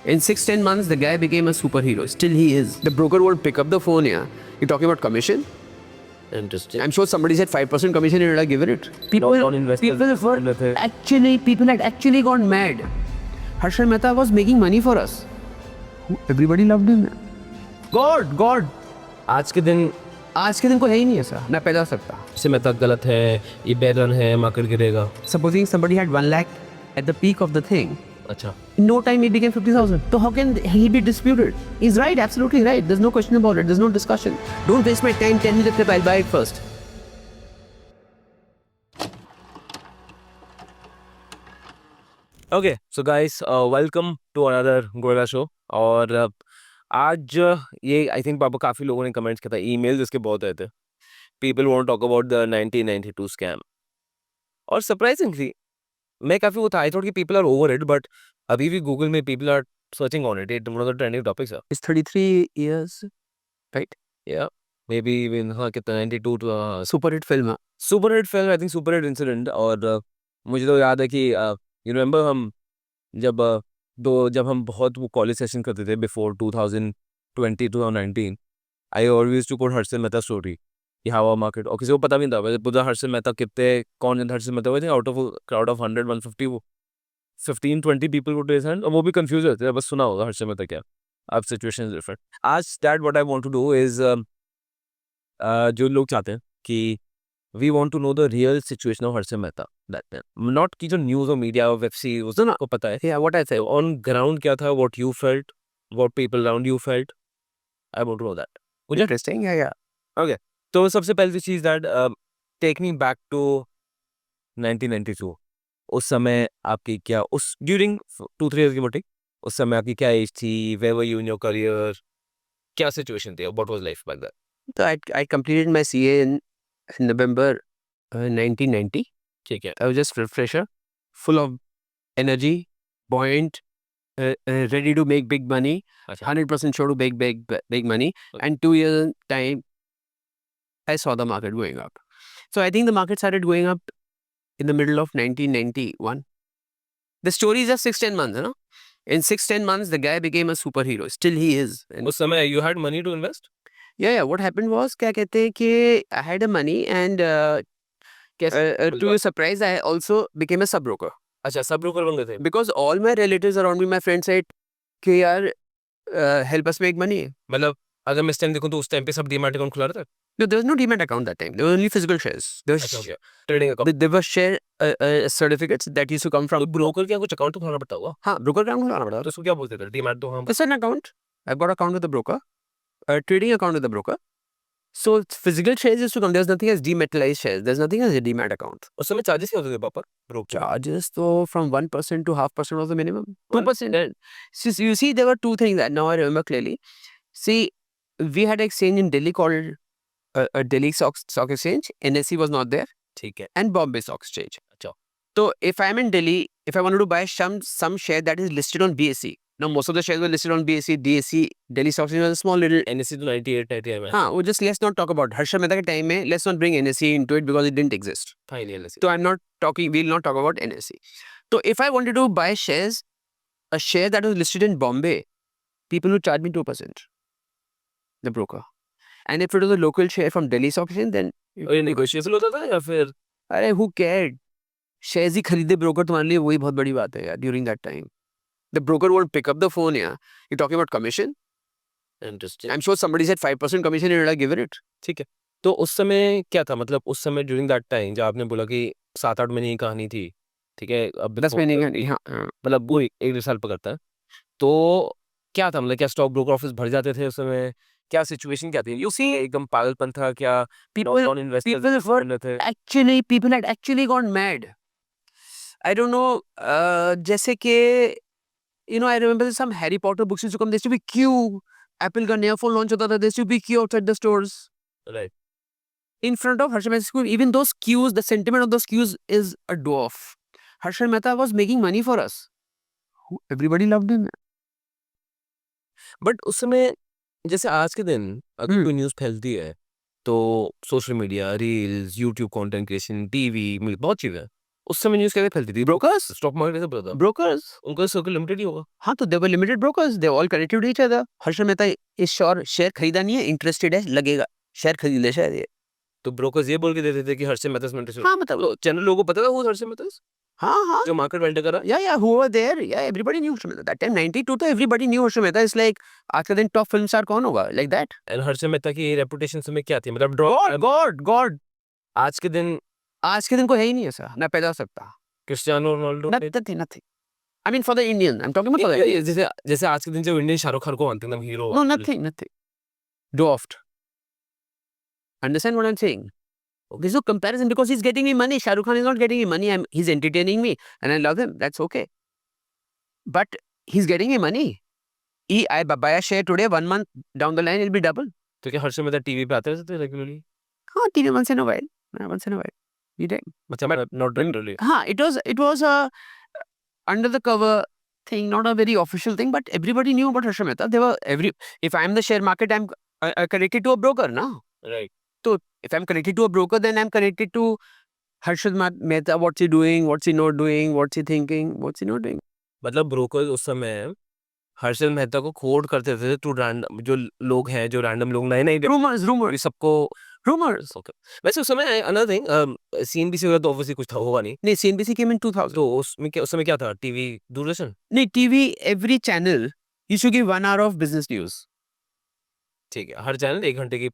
In 6-10 months, the guy became a superhero. Still, he is. The broker won't pick up the phone. Yeah, you're talking about commission. Interesting. I'm sure somebody said 5% commission. And I'll give it. People had actually gone mad. Harshal Mehta was making money for us. Everybody loved him. God. आज के दिन आज के दिन को है ही नहीं ऐसा ना पैदा हो सकता. से मेहता गलत है, ये बेरन है, मार्केट गिरेगा. Supposing somebody had 1 lakh at the peak of the thing. अच्छा. In no time, it became 50,000. So how can he be disputed? He's right, absolutely right. There's no question about it. There's no discussion. Don't waste my time. Tell me the clip. I'll buy it first. Okay, so guys, welcome to another Goyla show. और आज ये I think पापा काफ़ी लोगों ने comments किया था, emails इसके बहुत आए थे. People want talk about the 1992 scam. और सरप्राइजिंगली मैं काफ़ी वो था, आई थॉट कि people are over it, but अभी भी गूगल में people are searching on it. It one of the trending topics है. It's 33 years, right? या मे बी इवन हाँ कितना 92 too Super hit film. Super hit film, I think super hit incident. और मुझे तो याद है कि यू रिमेंबर हम जब हम बहुत वो कॉलेज सेशन करते थे before 2020 2019, I always to quote Harshal Mehta story कि हाउ मार्केट. और किसी को पता भी नहीं था वैसे पूरा हर्षल मेहता कितने कौन है हर्षल मेहता. हुए आउट ऑफ क्राउड ऑफ 100 150 वो 15-20 पीपल को रेज हैंड, और वो भी कंफ्यूज होते थे, बस सुना होगा हर्षल मेहता क्या. अब सिचुएशन डिफरेंट. आज that what I want to do is जो लोग चाहते हैं कि we want to know the real situation of Harshal Mehta that time. Not कि जो न्यूज़ और मीडिया और वेब सीरीज No, no. को पता है. Yeah, what I say. On ground क्या था, what you felt, what people around you felt. I want to know that. मुझे Interesting. Yeah. तो सबसे पहली चीज़ that take me back to 1992. उस समय आपकी क्या उस during 2-3 years की मोटी उस समय आपकी क्या एज थी, where were you in your career, क्या सिचुएशन थी, what was life back then? So I completed my CA in November 1990. ठीक है. I was just fresher, full of energy, buoyant, ready to make big money, अच्छा. 100% sure to make big money. Okay. And 2 years time, I saw the market going up. So I think the market started going up in the middle of 1991. The story is just 6-10 months, you know. In 6-10 months, the guy became a superhero. Still, he is. And उस समय you had money to invest? yeah. What happened was, क्या कहते हैं कि I had a money and to your surprise, I also became a sub broker. अच्छा, sub broker बन गए थे. Because all my relatives around me, my friends said कि यार help us make money. मतलब अगर मैं इस टाइम देखूं तो उस टाइम पे सब डीमैट अकाउंट खुला रहता है. No, there was no demat account that time. There were only physical shares. अच्छा, हो गया trading account. There were share certificates that used to come from. Broker क्या कुछ अकाउंट तो खुलाना पड़ता होगा. हाँ, broker account खुलाना पड़ा. तो उसको क्या बोलते थे, डीमैट तो हम. It's an account. I've got account with the broker. A trading account with the broker. So physical shares used to come. There's nothing as dematerialized shares. There's nothing as a demat account. उस समय charges क्या होते थे पापा broker? Charges though from 1% to 0.5% was the minimum. 2%. So you see, there were two things that now I remember clearly. See, we had an exchange in Delhi called Delhi Stock Exchange. NSE was not there. ठीक है. And Bombay Stock Exchange. अच्छा. So if I'm in Delhi, if I wanted to buy some share that is listed on BSE. Now most of the shares were listed on BSE, DSE, Delhi Stock Exchange was a small little. NSE तो 98 98 में. हाँ, just let's not talk about Harshal Mehta के time में. Let's not bring NSE into it because it didn't exist. था ही नहीं NSE. So I'm not talking. We'll not talk about NSE. So if I wanted to buy shares, a share that was listed in Bombay, people would charge me 2%. The broker. And if it was a local share from Delhi Stock Exchange, then और ये negotiation होता था या फिर अरे who cared? Shares ही खरीदे broker तुम्हारे लिए वही बहुत बड़ी बात है यार. During that time, the broker won't pick up the phone. Yeah, you're talking about commission. Interesting. I'm sure somebody said 5% commission and I'll give it. ठीक है. तो उस समय क्या था, मतलब उस समय ड्यूरिंग दैट टाइम जब आपने बोला कि 7-8 महीने की कहानी थी, ठीक है, अब 10 महीने का. हाँ. मतलब वो 1-1.5 साल पकड़ता है, तो क्या था, मतलब क्या स्टॉक ब्रोकर ऑफिस भर जाते थे उस समय, क्या सिचुएशन क्या थी? यू सी एकदम पागलपन था क्या? People नॉन इन्वेस्टर्स were थे. actually, people had actually gone mad. I don't know. जैसे कि you know, I remember some Harry Potter books used to come. There used to be queue. Apple का नया phone launch होता था. There used to be queue outside the stores. Right. In front of Harshal Mehta School, even those queues, the sentiment of those queues is a dwarf. Harshal Mehta was making money for us. Everybody loved him. But उस समय जैसे आज के दिन अगर कोई news फैलती है तो social media, reels, YouTube content creation, TV, बहुत चीज़ें. उस समय न्यूज़ कैसे फैलती थी? Brokers. स्टॉक मार्केट कैसे पता था? Brokers. उनका सर्कल लिमिटेड ही होगा। हाँ, तो they were limited brokers. They all connected to each other. Harshad Mehta इस शेयर खरीदा नहीं है, इंटरेस्टेड है, लगेगा शेयर खरीद ले शायद ये। तो ब्रोकर्स ये बोल के देते थे कि हर्षद मेहता में इंटरेस्ट। हाँ, मतलब तो चैनल लोगों को पता था वो हर्षद मेहता हाँ, जो मार्केट वेल्ट कर रहा है? yeah, who were there? Yeah, everybody knew Harshad Mehta. That time 92 तो everybody knew Harshad Mehta. It's like आज का दिन टॉप फिल्म स्टार कौन होगा? Like that. And Harshad Mehta की रेपुटेशन समय क्या थी? मतलब God. आज के दिन आज के दिन को है ही नहीं ऐसा, ना पैदा हो सकता। Cristiano Ronaldo Nothing. I mean for the Indian. I'm talking about for the Indian. जैसे आज के दिन जब इंडियन शाहरुख खान को मानते हैं hero. No, nothing. Dwarfed. Understand what I'm saying? There's no comparison because he's getting me money. Shah Rukh Khan is not getting me money. He's entertaining me and I love him. That's okay. But he's getting me money. I buy a share today, 1 month down the line, it'll be double. तो क्या Harshad Mehta TV पे आते रहते थे regularly? हाँ, TV once in a while. Once in a while. He did. मतलब not regularly. हाँ, it was a under the cover thing, not a very official thing, but everybody knew about Harshad Mehta. If I'm the share market, I'm connected to a broker, no? Right. So if I'm connected to a broker, then I'm connected to Harshad Mehta. What's he doing? What's he not doing? What's he thinking? What's he not doing? मतलब brokers उस समय हर्षद मेहता को coat करते थे to random जो लोग हैं जो रैंडम लोग नए Rumors. सबको Rumors. ओके। वैसे उस समय अनदर थिंग सीएनबीसी वगैरह तो ऑब्वियसली कुछ था होगा नहीं। नहीं, CNBC came in 2000. तो उस समय क्या था? टीवी दूरदर्शन? नहीं, TV, every channel used to give 1 hour of business news. ठीक है, हर चैनल 1 घंटे की।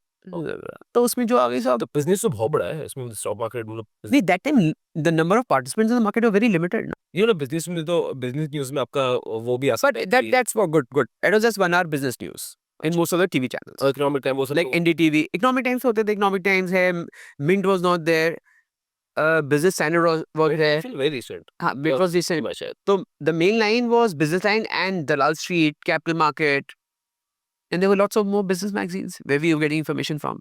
तो उसमें जो आ गई सब तो बिजनेस तो बहुत बड़ा है इसमें, स्टॉक मार्केट मतलब नहीं, that time the number of participants in the market were very limited. No? ये ना बिजनेस में तो बिजनेस न्यूज़ में आपका वो भी आ But that's for good. It was just 1 hour business news in most of the TV channels. Economic time वो सब Like NDTV, Economic Times होते थे, Economic Times है, Mint was not there, Business Standard was there. Very recent. हाँ, it was recent. much है। So the main line was Business Line and Dalal Street, Capital Market, and there were lots of more business magazines where we were getting information from.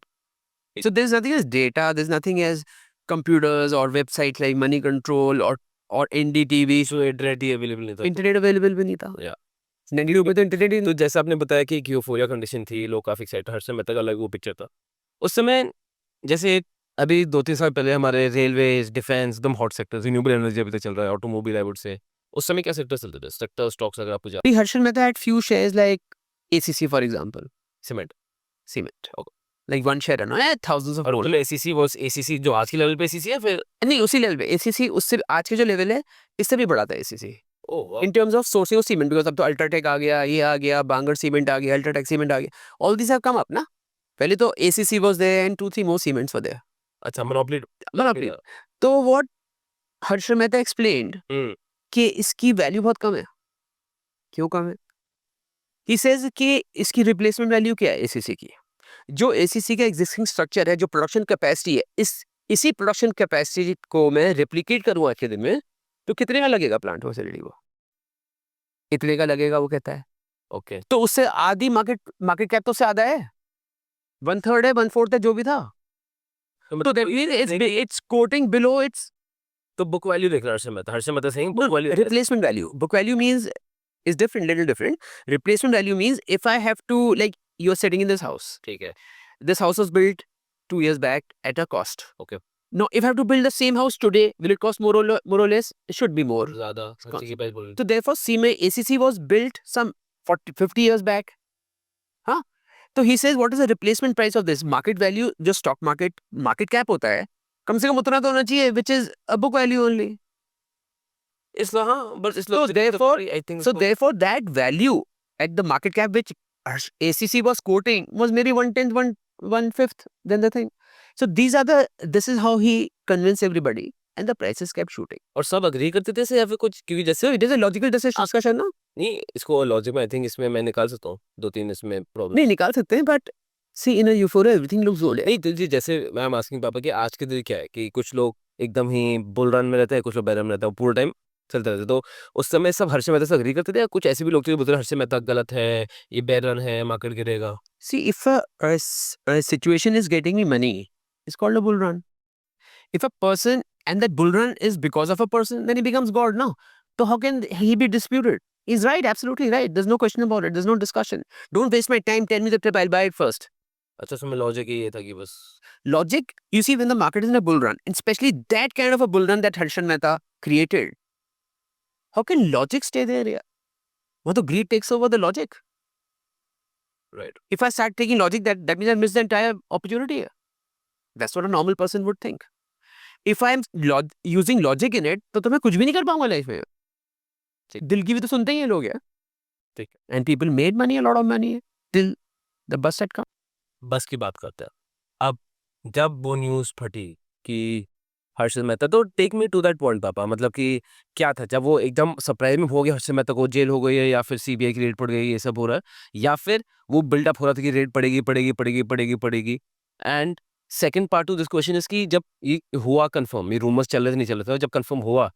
So there's nothing as data, there's nothing as computers or websites like Money Control or NDTV. So internet he available नहीं था। Internet available भी नहीं था। Yeah. 92 में तो internet ही तो जैसे आपने बताया कि एक यूफोरिया कंडीशन थी, लोग काफी एक्साइटेड, हर्षद मेहता का अलग वो पिक्चर था उस समय। जैसे अभी 2-3 साल पहले हमारे रेलवे डिफेंस एकदम हॉट सेक्टर, रिन्यूएबल एनर्जी अभी तक चल रहा है, ऑटोमोबाइल आई वुड से। उस समय क्या सेक्टर चलते थे? सेक्टर स्टॉक्स अगर आपको See, Harshad Mehta had few shares like ACC for example. Cement Cement. Like one share no, thousands of और crores. मतलब एसीसी जो आज की लेवल पे एसीसी है फिर? नहीं, उसी लेवल पे ACC उससे आज के जो लेवल है इससे भी बड़ा था ACC. Oh In terms of sourcing of cement because अब तो अल्ट्राटेक आ गया, ये आ गया, बांगर सीमेंट आ गया, अल्ट्राटेक सीमेंट आ गया. All these have come up ना. पहले तो ACC was there and 2-3 more cements were there. अच्छा, मोनोपोली। Monopoly. तो what Harshad Mehta explained कि इसकी वैल्यू बहुत कम है। क्यों कम है? He says कि इसकी रिप्लेसमेंट वैल्यू क्या है ACC की? जो ACC का एग्जिस्टिंग स्ट्रक्चर है, जो प्रोडक्शन कैपेसिटी है, इसी प्रोडक्शन कैपेसिटी को मैं रेप्लिकेट करूँ आज के दिन में, तो कितने का लगेगा प्लांट फैसिलिटी को? इतने का लगेगा वो कहता है। ओके। तो उससे आधी मार्केट कैप तो उससे आधा है, 1/3 है, 1/4 है, जो भी था। तो it's quoting below its तो बुक वैल्यू देख रहा है Harshad Mehta saying book value replacement value. Book value means is different, little different. Replacement value means if I have to, like you're sitting in this house. ठीक है। This house was built 2 years back at a cost. Okay. Now, if I have to build the same house today, will it cost more or less? It should be more. ज़्यादा खर्चे की price बोल रहे So therefore, ACC was built some 50 years back. हाँ? तो he says what is the replacement price of this market value? जो stock market cap होता है, कम से कम उतना तो होना चाहिए, which is a book value only. इसलिए हाँ, but So therefore, I think therefore that value at the market cap which ACC was quoting was maybe 1/10, 1/5 than the thing. So this is how he convinced everybody and the prices kept shooting. और सब agree करते थे या फिर कुछ क्योंकि जैसे So it is a logical discussion ना? नहीं इसको लॉजिक में आई थिंक इसमें मैं निकाल सकता हूँ 2-3 इसमें प्रॉब्लम नहीं निकाल सकते हैं but see in a euphoria everything looks good. नहीं तो जी जैसे मैं एम आस्किंग पापा कि आज के दिन क्या है कि कुछ लोग एकदम ही बुल रन में रहते हैं, कुछ लोग बैर रन में रहते हैं, पूरा टाइम चलते रहते, तो उस समय सब हर्षद मेहता से अग्री करते थे या कुछ ऐसे भी लोग थे जो बोलते थे हर्षद मेहता गलत है, ये बैर रन है, मार्केट गिरेगा? See if a situation is getting me money, it's called a bull run. If a person and that bull run is because of a person, then he becomes God now. So how can he be disputed? He's right, absolutely right. There's no question about it. There's no discussion. Don't waste my time. Tell me the tip. I'll buy it first. अच्छा, उसमें logic ये था कि बस Logic, you see, when the market is in a bull run, and especially that kind of a bull run that Harshan Mehta created, how can logic stay there? Yeah? Well, the greed takes over the logic. Right. If I start taking logic, that means I miss the entire opportunity. Yeah? That's what a normal person would think. If I'm using logic in it, तो मैं कुछ भी नहीं कर पाऊंगा life में. दिल की भी तो सुनते ही हैं लोग यार. ठीक है. And people made money, a lot of money, till the bus had come. बस की बात करते हैं. अब जब वो न्यूज़ फटी कि हर्षद मेहता, तो take me to that point पापा, मतलब कि क्या था जब वो एकदम सरप्राइज में हो गया हर्षद मेहता को जेल हो गई है, या फिर सीबीआई की रेड पड़ गई, ये सब हो रहा है, या फिर वो बिल्डअप हो रहा था कि रेड पड़ेगी पड़ेगी पड़ेगी पड़ेगी पड़ेगी. And second part two this question is कि जब ये हुआ कंफर्म, ये रूमर्स चल रहे थे नहीं चल रहे थे, जब कंफर्म हुआ,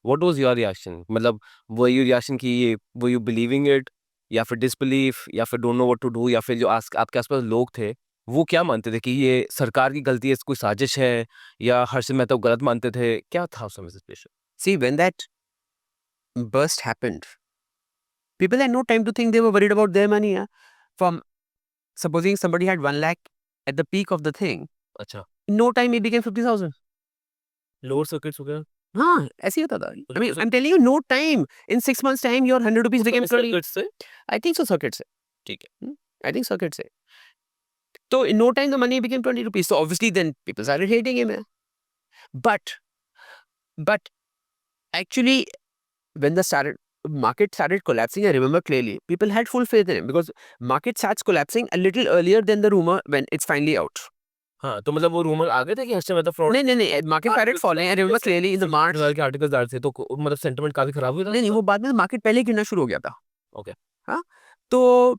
व्हाट वाज योर रिएक्शन? मतलब वो यू रिएक्शन कि ये वो यू बिलीविंग इट, या फिर डिसबिलीफ, या फिर don't know what to do, या फिर जो आपके आसपास लोग थे वो क्या मानते थे कि ये सरकार की गलती है, कोई साजिश है, या हर्षद मेहता को गलत मानते थे? क्या था उस समय situation? See, when that burst happened, people had no time to think. They were worried about their money. Yeah? From supposing somebody had 1 lakh at the peak of the thing, अच्छा, in no time it became 50,000. Lower circuits वगैरह हाँ, ऐसे ही होता था. I mean, I'm telling you, no time. In 6 months' time, your 100 rupees became 20. Circuits से. I think so, circuit से. ठीक है. I think circuit से. So in no time, the money became 20 rupees. So obviously, then people started hating him. Yeah? But actually, when the market started collapsing, I remember clearly, people had full faith in him because market starts collapsing a little earlier than the rumor when it's finally out. हाँ, तो मतलब वो rumour आ गए थे कि Harshad Mehta fraud. नहीं, market started falling. I remember clearly in the March. के articles आ रहे थे, तो मतलब सेंटिमेंट काफी खराब हुआ था. नहीं, वो बाद में मार्केट पहले ही गिरना शुरू हो गया था. Okay. हाँ, तो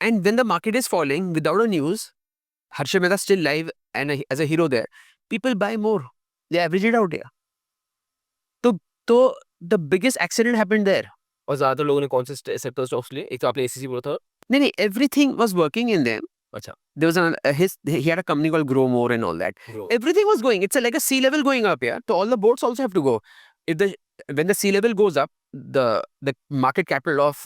and when the market is falling without a news, Harshad Mehta still live and as a hero there, people buy more. They average it out here. तो the biggest accident happened there. और ज्यादातर लोगों ने कौन से sector stocks लिए? एक तो आपने एसीसी बोला था. नहीं, everything was working in them. अच्छा. There was he had a company called Grow More and all that. Grow. Everything was going. It's like a sea level going up here. So all the boats also have to go. When the sea level goes up, the market capital of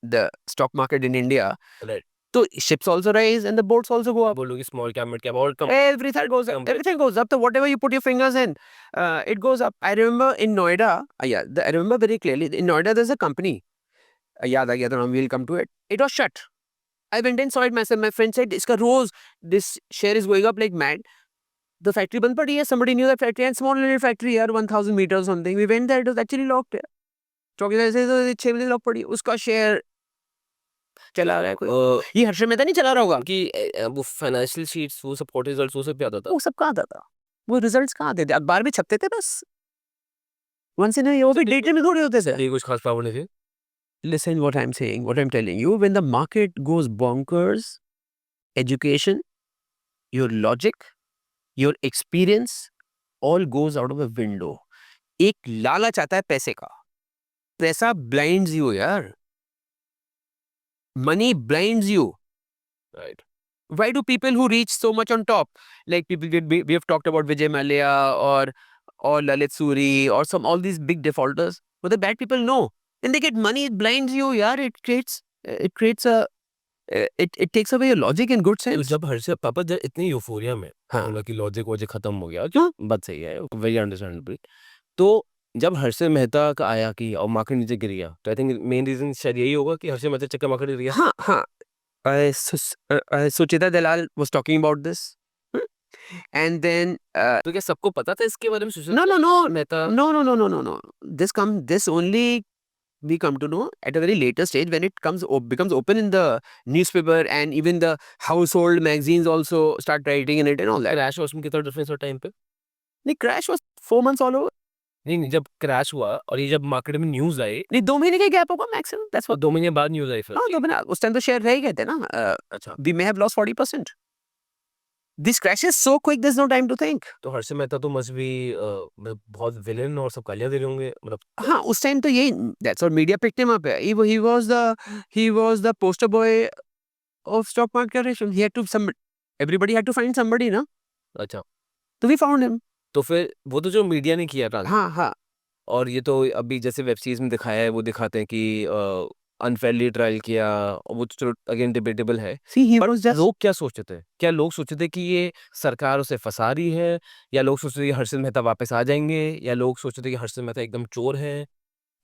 the stock market in India, Right. so ships also rise and the boats also go up. बोलोगे small cap, mid cap और कम. Everything goes up. Everything goes up. So whatever you put your fingers in, it goes up. I remember in Noida, I remember very clearly. In Noida, there's a company. याद आ गया था, we'll come to it. It was shut. I went and saw it myself. My friend said, "Iska rose, this share is going up like mad." The factory band padi hai. Somebody knew that factory, and small little factory here, 1,000 meters or something. We went there. It was actually locked. चौकीदार से तो 6 बजे lock पड़ी. उसका share चला रहा है कोई. ये हर्षद मेहता नहीं चला रहा होगा कि वो फाइनेंशियल शीट्स, वो सपोर्ट रिजल्ट्स, वो सब क्या आता था? वो सब कहाँ आता था? वो रिजल्ट्स कहाँ आते थे? अखबार में छपते थे बस. वंस इन वो भी डेटे में थोड़े होते थे. ये कुछ खास पावर नहीं थी. Listen what I'm saying, what I'm telling you. When the market goes bonkers, education, your logic, your experience, all goes out of the window. एक लालच आता है पैसे का. पैसा blinds you यार. Money blinds you. Right. Why do people who reach so much on top, like people we have talked about Vijay Mallya or Lalit Suri or all these big defaulters, but the bad people know. Then they get money, it blinds you, yaar. It creates it takes away your logic in good sense. जब हर्षद पापा जब इतनी euphoria में, हाँ. मतलब कि logic वॉजिक खत्म हो गया, क्यों बात सही है, वेरी अंडरस्टैंडेबल. तो जब हर्षद मेहता का आया कि और मार्केट नीचे गिर गया, तो आई थिंक मेन रीजन शायद यही होगा कि हर्षद मेहता चक्कर मार्केट गिर गया. हाँ. Sucheta Dalal was talking about this. And then तो क्या सबको पता था इसके बारे में? no Mehta. No. This only we come to know at a very later stage when it becomes open in the newspaper, and even the household magazines also start writing in it and all that. Crash उसमें कितना difference और time पे? The crash was 4 months all over. नहीं, जब crash हुआ और ये जब मार्केट में न्यूज आई, नहीं, 2 महीने का गैप होगा मैक्सिमम. That's what. 2 महीने बाद न्यूज आई फिर. हाँ, 2 महीने. उस टाइम तो शेयर रह ही गए थे ना. अच्छा. We may have lost 40%. This crash is so quick, there's no time to think. तो हर्षद मेहता तो मस्ट बी बहुत विलेन और सब गालियां दे रहे होंगे, मतलब. हाँ, उस टाइम तो यही. That's what media picked him up. He was the poster boy of stock market correction. Everybody had to find somebody, ना. अच्छा. तो we found him. तो फिर वो तो जो मीडिया ने किया था. हाँ. और ये तो अभी जैसे वेब सीरीज में दिखाया है, वो दिखाते हैं कि अनफेयरली ट्रायल किया, वो तो चलो अगेन डिबेटेबल है। See, he was just लोग क्या सोचते थे? क्या लोग सोचते थे कि ये सरकार उसे फंसा रही है, या लोग सोचते थे कि हर्षद मेहता वापस आ जाएंगे, या लोग सोचते थे कि हर्षद मेहता एकदम चोर है?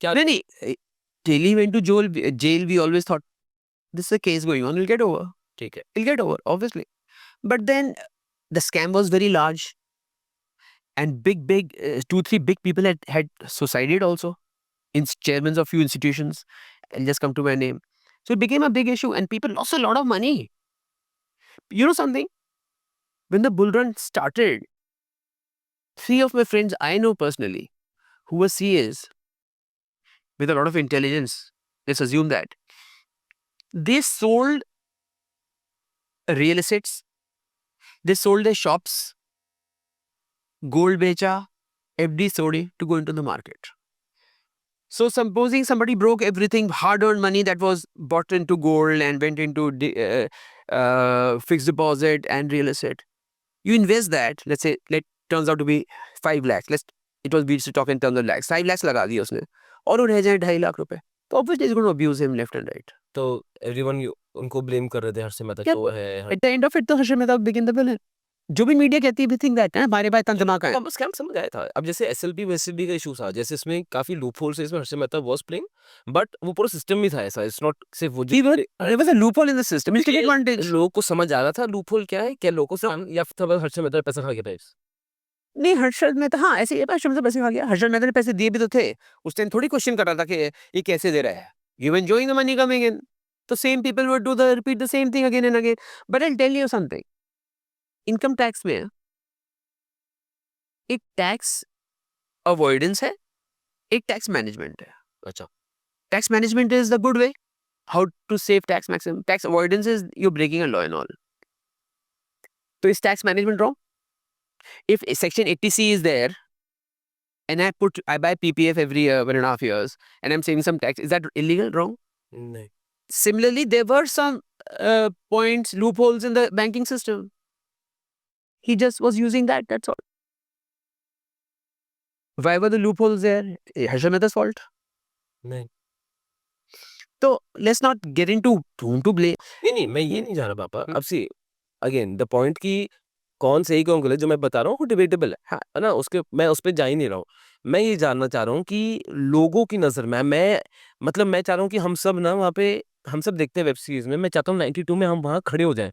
क्या no, till he went to jail, we always thought this is a case going on. We'll get over. ठीक है? He'll get over, obviously. But then the scam was very large, and big, 2, 3 big people had suicided also. Chairmen of few institutions. I'll just come to my name. So it became a big issue, and people lost a lot of money. You know something? When the bull run started, 3 of my friends I know personally, who were CAs with a lot of intelligence, let's assume that, they sold real estates, they sold their shops, gold becha, FD sodi to go into the market. So supposing somebody broke everything, hard-earned money that was bought into gold and went into fixed deposit and real estate. You invest that, let's say, turns out to be 5 lakhs. We used to talk in terms of lakhs. 5 lakhs लगा दिए उसने और वो रह जाए 2.5 लाख रुपए. तो obviously it's going to abuse him left and right. तो एवरीवन उनको ब्लेम कर रहे थे, हर्षद मेहता Yep. चोर है। At the end of it, तो Harshad Mehta became the villain. जो भी मीडिया कहती है, we think that हमारे पास इतना दिमाग है. हम स्कैम समझ आया था। अब जैसे एसएलपी वेसएलपी का इशू था, जैसे इसमें काफी लूप होल्स है, इसमें Harshad Mehta was playing, but वो पूरा सिस्टम भी था ऐसा, इट्स नॉट सिर्फ वो There was a loophole in the system. He'll take advantage. लोगों को समझ आ रहा था लूप होल क्या है, क्या लोगों से, या फिर था हर्षद मेहता ने पैसा खा गया था नहीं, हर्षद मेहता, हाँ, ऐसे ही है, हर्षद मेहता पैसे खा गया. हर्षद मेहता ने पैसे दिए भी तो थे. उस टाइम थोड़ी क्वेश्चन कर रहा था कि ये कैसे दे रहा है. You were enjoying the money coming in. तो same people would repeat the same thing again and again. But I'll tell you something. Income tax में एक टैक्स अवॉइडेंस है, एक टैक्स मैनेजमेंट है. अच्छा, tax management is the good way how to save tax maximum. Tax avoidance is you breaking a law and all. तो इस tax management wrong. If section 80C is there and I buy PPF every 1.5 years and I'm saving some tax, is that illegal? Wrong? नहीं, Similarly, there were some points, loopholes in the banking system. He just was using that, that's all. Why were the loopholes there? Harshad Mehta's fault. नहीं, So let's not get into whom to blame. नहीं, मैं ये नहीं जा रहा पापा। अब see again the point की कौन सही कौन गलत जो मैं बता रहा हूँ वो डिबेटेबल है, हाँ. है ना? उसके मैं उस पे जा ही नहीं रहा हूँ। मैं ये जानना चाह रहा हूँ कि लोगों की नज़र में मैं मतलब मैं चाह रहा हूँ कि हम सब ना वहाँ पे हम सब देखते हैं वेब सीरीज़ में, मैं चाहता हूँ 92 में हम वहाँ खड़े हो जाएँ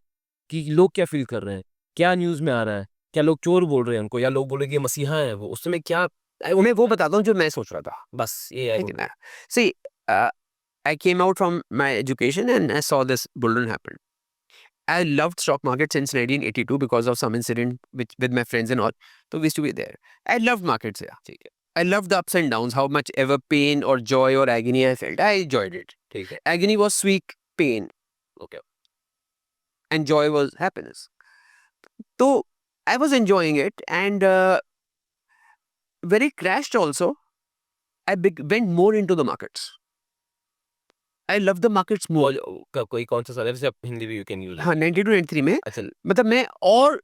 कि लोग क्या फ़ील कर रहे हैं? क्या न्यूज़ में आ रहा है? क्या लोग चोर बोल रहे हैं उनको, या लोग बोल रहे हैं कि ये मसीहा है वो? उस समय क्या मैं वो बताता हूँ जो मैं सोच रहा था. बस ये है। See, I came out from my education and I saw this bull run happen. I loved stock market since 1982 because of some incident with my friends and all. So we used to be there. I loved markets. Yeah. I loved the ups and downs, how much ever pain or joy or agony I felt. I enjoyed it. ठीक है, Agony was sweet pain. Okay. And joy was happiness. So I was enjoying it, and when it crashed also, I went more into the markets. I love the markets more. कोई कौन सा साल है? वैसे आप हिंदी भी यू कैन यूज। हाँ, 92 93 में अच्छा, मतलब मैं और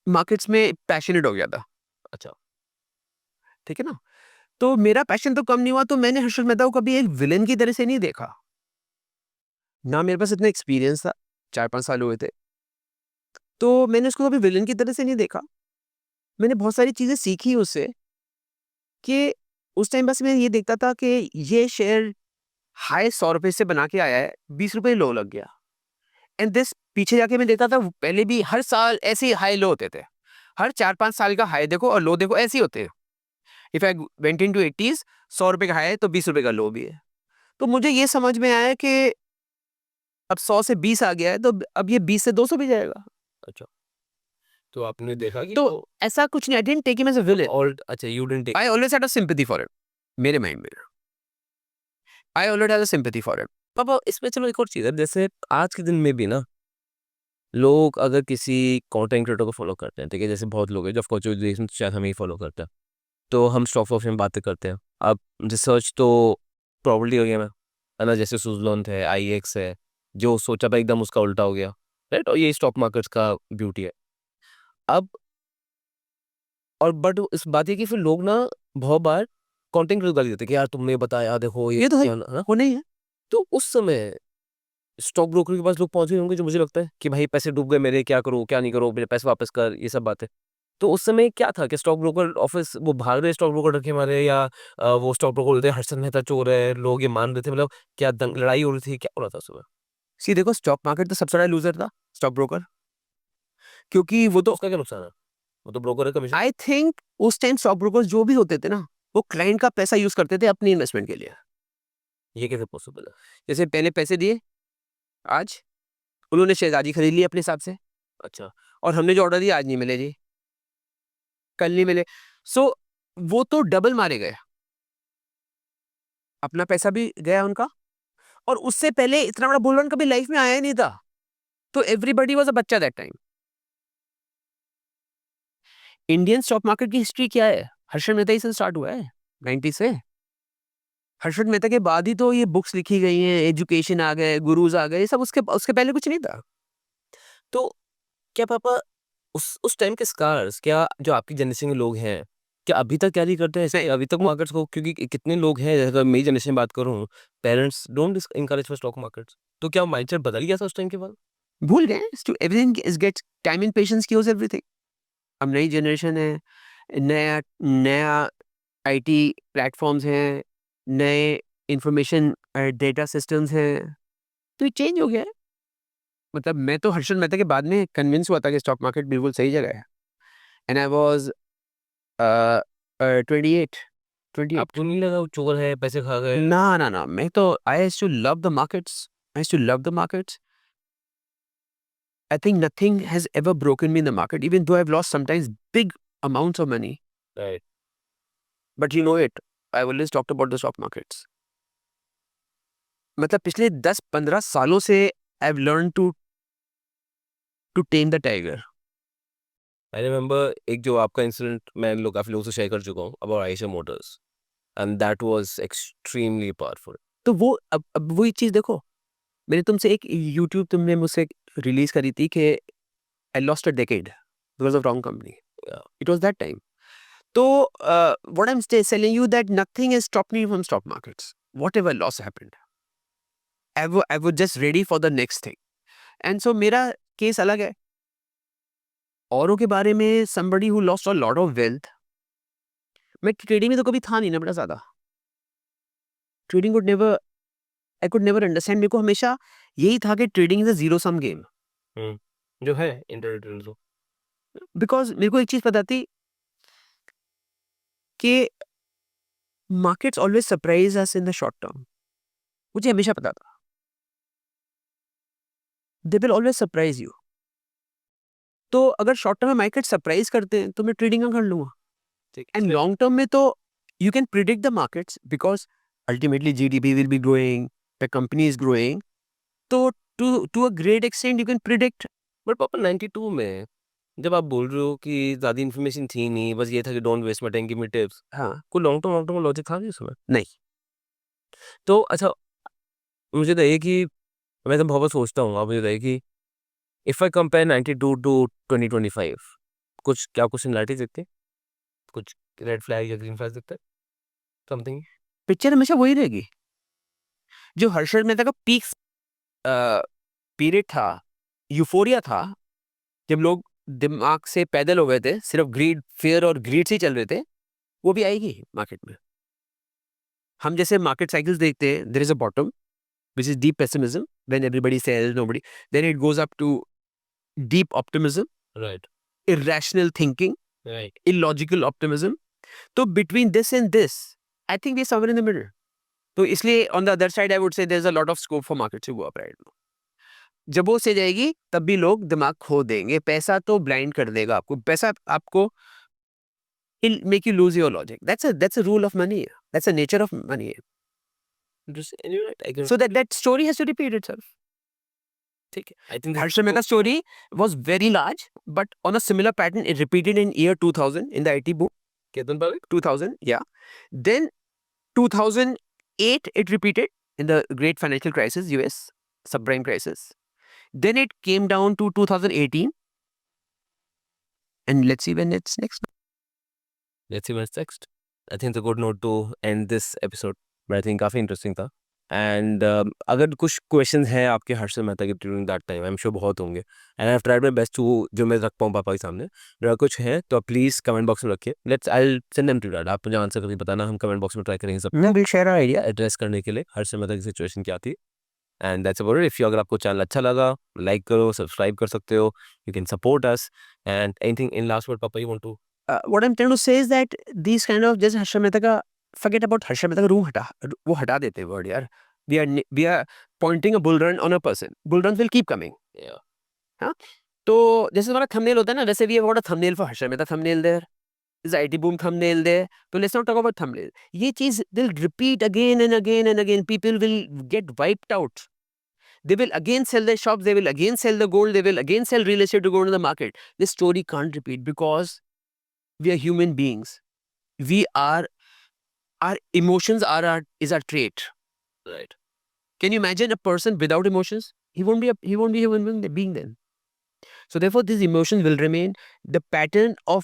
मार्केट्स में पैशनेट हो गया था. अच्छा, ठीक है ना. तो मेरा पैशन तो कम नहीं हुआ, तो मैंने हर्षद मेहता को कभी एक विलेन की तरह से नहीं देखा. ना मेरे पास इतना एक्सपीरियंस था, 4-5 साल हुए थे, तो मैंने उसको कभी विलेन की तरह से नहीं देखा. मैंने बहुत सारी चीज़ें सीखी उससे कि उस टाइम बस मैं ये देखता था कि ये शेयर हाई 100 रुपये से बना के आया है, 20 रुपये लो लग गया. एंड दिस पीछे जाके मैं देखता था, पहले भी हर साल ऐसे ही हाई लो होते थे. हर 4-5 साल का हाई देखो और लो देखो, ऐसे ही होते हैं. If I went into 80s, 100 रुपये का हाई है तो 20 रुपये का लो भी है. तो मुझे ये समझ में आया कि अब 100 से 20 आ गया है, तो अब ये 20 से 200 भी जाएगा. अच्छा, तो आपने देखा कि तो ऐसा कुछ नहीं. I didn't take him as a villain. और अच्छा, you didn't take. I always had a sympathy for him. मेरे माइंड में I always had a sympathy for him. पापा इसमें चलो एक और चीज़ है, जैसे आज के दिन में भी ना लोग अगर किसी कंटेंट क्रिएटर को फॉलो करते हैं, ठीक है, जैसे बहुत लोग हैं जो ऑफ कोर्स जो देश में शायद हमें ही फॉलो करते हैं, तो हम स्टॉक ऑप्शन में बातें करते हैं। अब रिसर्च तो प्रॉपर्टी हो गया है ना, जैसे सुजलोन है, आईएक्स है, जो सोचा था एकदम उसका उल्टा हो गया, राइट? और ये स्टॉक मार्केट्स का ब्यूटी है। अब और बट इस बात ये कि फिर लोग ना बहुत बार कंटेंट क्रिएटर गाली देते हैं कि यार तुमने बताया देखो ये तो है, क्या ना, वो नहीं है. तो उस समय स्टॉक ब्रोकर के पास लोग पहुँच गए होंगे, जो मुझे लगता है कि भाई पैसे डूब गए मेरे, क्या करूँ, क्या नहीं करूँ, मेरे पैसे वापस कर, ये सब बातें। तो उस समय क्या था कि स्टॉक ब्रोकर ऑफिस वो भाग रहे स्टॉक ब्रोकर डर के मारे, या वो स्टॉक ब्रोकर बोलते हैं हर्षद मेहता चोर है, लोग ये मान रहे थे, मतलब क्या लड़ाई हो रही थी, क्या हो रहा था सुबह? सी देखो, स्टॉक मार्केट तो सबसे बड़ा लूजर था, स्टॉक ब्रोकर, क्योंकि वो तो उसका क्या नुकसान है? वो तो ब्रोकर है, कमीशन। आई थिंक उस टाइम स्टॉक ब्रोकर्स जो भी होते थे ना, वो क्लाइंट का पैसा यूज करते थे अपनी इन्वेस्टमेंट के लिए। ये कैसे पॉसिबल है? जैसे पहले पैसे दिए, आज उन्होंने शेयरदारी खरीद ली अपने हिसाब से, अच्छा। और हमने जो ऑर्डर दिया आज नहीं मिले जी, कल नहीं मिले। सो वो तो डबल मारे गए, अपना पैसा भी गया उनका, और उससे पहले इतना बड़ा बुल रन कभी लाइफ में आया ही नहीं था। तो एवरीबडी वाज अ बच्चा that time. Indian stock market की हिस्ट्री क्या है? हर्षद मेहता ही से स्टार्ट हुआ है, 90 से। हर्षद मेहता के बाद ही तो ये बुक्स लिखी गई हैं, एजुकेशन आ गए, गुरुज आ गए, ये सब उसके उसके पहले कुछ नहीं था। तो क्या पापा उस टाइम के स्कार्स क्या जो आपकी जनरेशन के लोग हैं, क्या अभी तक कैरी करते हैं इसे? अभी तक मार्केट्स को, क्योंकि कितने लोग हैं, अगर मेरी जनरेशन की बात करूँ, parents don't encourage for stock markets. तो क्या माइंडसेट बदल गया था उस टाइम के बाद? भूल गए, everything is gets time and patience kills everything. अब नई जनरेशन है, नया नया आईटी प्लेटफॉर्म्स हैं, नए इंफॉर्मेशन डेटा सिस्टम्स हैं, तो ये चेंज हो गया है। मतलब मैं तो हर्षद मेहता के बाद में कन्विंस हुआ था कि स्टॉक मार्केट बिल्कुल सही जगह है, एंड आई वाज 28 28। आपको नहीं लगा वो चोर है, पैसे खा गए? ना, मैं तो I used to love the markets, I used to love the markets. I think nothing has ever broken me in the market, even though I've lost sometimes big amounts of money. Right. But you know it, I've always talked about the stock markets. मतलब पिछले 10-15 सालों से I've learned to tame the tiger. I remember एक जो आपका incident मैं लोग काफ़ी लोगों से शेयर कर चुका हूँ about Ayesha Motors, and that was extremely powerful. तो वो अब वही चीज देखो, मैंने तुमसे एक YouTube तुमने मुझसे रिलीज करी थी कि I lost a decade because of wrong company. It was that time. So what I'm telling you that nothing has stopped me from stock markets. Whatever loss happened, I was just ready for the next thing. And so मेरा case अलग है औरों के बारे में। somebody who lost a lot of wealth, मैं trading में तो कभी था नहीं ना बड़ा ज्यादा। Trading could never, I could never understand। मेरे को हमेशा यही था कि trading is a zero sum game. जो है इंटरनेट तो। बिकॉज मेरे को एक चीज पता थी कि markets always surprise us in the short term. मुझे हमेशा पता था they will always surprise you. तो अगर शॉर्ट टर्म में मार्केट सरप्राइज करते हैं तो मैं ट्रेडिंग कर लूंगा। एंड लॉन्ग टर्म में तो you can predict the markets because ultimately GDP will be growing, the company is growing. So to a great extent you can predict. But पापा 92 में जब आप बोल रहे हो कि ज़्यादा इन्फॉर्मेशन थी नहीं, बस ये था कि don't waste my time, give me tips, हाँ, कोई लॉन्ग टर्म लॉजिक था नहीं उसमें? नहीं। तो अच्छा, मुझे बताइए कि मैं तो बहुत सोचता हूँ, आप मुझे बताइए कि इफ आई कंपेयर 92 टू 2025, कुछ सिमिलरिटीज दिखती है? कुछ रेड फ्लैग या ग्रीन फ्लैग दिखता है? समथिंग? पिक्चर हमेशा वही रहेगी। जो हर्षद मेहता का पीक पीरियड था, यूफोरिया था, जब लोग दिमाग से पैदल हो गए थे, सिर्फ ग्रीड, फियर और ग्रीड से ही चल रहे थे, वो भी आएगी मार्केट में। हम जैसे मार्केट साइकिल्स देखते हैं, there is a bottom which is deep pessimism when everybody sells, nobody, then it goes up to deep optimism, right. irrational thinking, right. illogical optimism. So between this and this, I think we're somewhere in the middle. तो इसलिए on the other side I would say there's a lot of scope for market to go up right now. जब वो से जाएगी तब भी लोग दिमाग खो देंगे। पैसा तो ब्लाइंड कर देगा आपको। पैसा आपको it'll make you lose your logic. That's a rule of money. That's the nature of money. And you're right, I can, So that story has to repeat itself. ठीक है, I think Harshad Mehta's story was very large, but on a similar pattern, it repeated in year 2000 in the IT boom. Ketan पावे 2000, yeah. Then 2008, it repeated in the great financial crisis, US subprime crisis. Then it came down to 2018, and let's see when it's next. Let's see what's next. I think it's a good note to end this episode, but I think काफ़ी interesting था। And अगर कुछ question हैं आपके हर्षद मेहता के during that time, I am sure बहुत होंगे, and I have tried my best to जो मैं रख पाऊँ पापा के सामने। अगर कुछ है तो आप प्लीज़ कमेंट बॉक्स में रखिए, let's I will send them to dad. आप मुझे आंसर करके बताना, हम कमेंट बॉक्स में ट्राई करेंगे सब। Will share our idea address करने के लिए हर्षद मेहता की सिचुएशन क्या थी। And that's about it. If you अगर आपको चैनल अच्छा लगा, लाइक करो, सब्सक्राइब कर सकते हो, you can support us. And anything in last word papa you want to? what I'm trying to say is that these kind of जैसे हर्षद मेहता का, forget about हर्षद मेहता का रूम वो हटा देते वर्ड यार। we are pointing a bull run on a person, bull runs will keep coming। Yeah. हाँ, तो जैसे हमारा थंबनेल होता है ना, वैसे we have got a thumbnail for Harshad Mehta thumbnail there, is IT boom thumbnail there, तो let's not talk about thumbnail। ये चीज they'll repeat again and again and again, people will get wiped out, they will again sell their shops, they will again sell the gold, they will again sell real estate to go into the market। This story can't repeat because we are human beings, we are, our emotions are our trait, Right. can you imagine a person without emotions? He won't be a human being then। So therefore these emotions will remain, the pattern of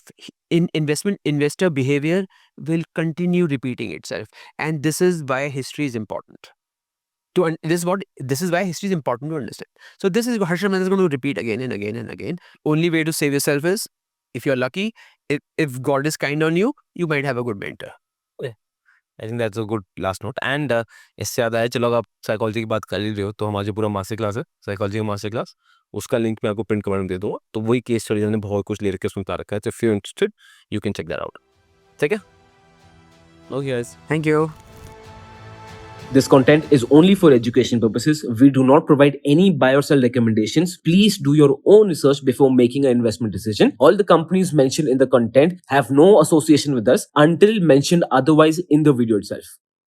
investor behavior will continue repeating itself, and this is why history is important this is why history is important to understand। So this is Harshad Mehta is going to repeat again and again and again। Only way to save yourself is, if you're lucky, if God is kind on you, you might have a good mentor। I think that's a good last note. And इससे याद आया, चलो अगर आप psychology की बात कर ही रहे हो, तो हमारा जो पूरा मास्टर क्लास है साइकोलॉजी का मास्टर क्लास, उसका लिंक मैं आपको पिन कमेंट में दे दूंगा। तो वही केस स्टडी ने बहुत कुछ ले रखे उसमें बता रखा है, तो if you interested you can check that out. ठीक है, okay guys, Thank you। This content is only for education purposes. We do not provide any buy or sell recommendations. Please do your own research before making an investment decision. All the companies mentioned in the content have no association with us until mentioned otherwise in the video itself.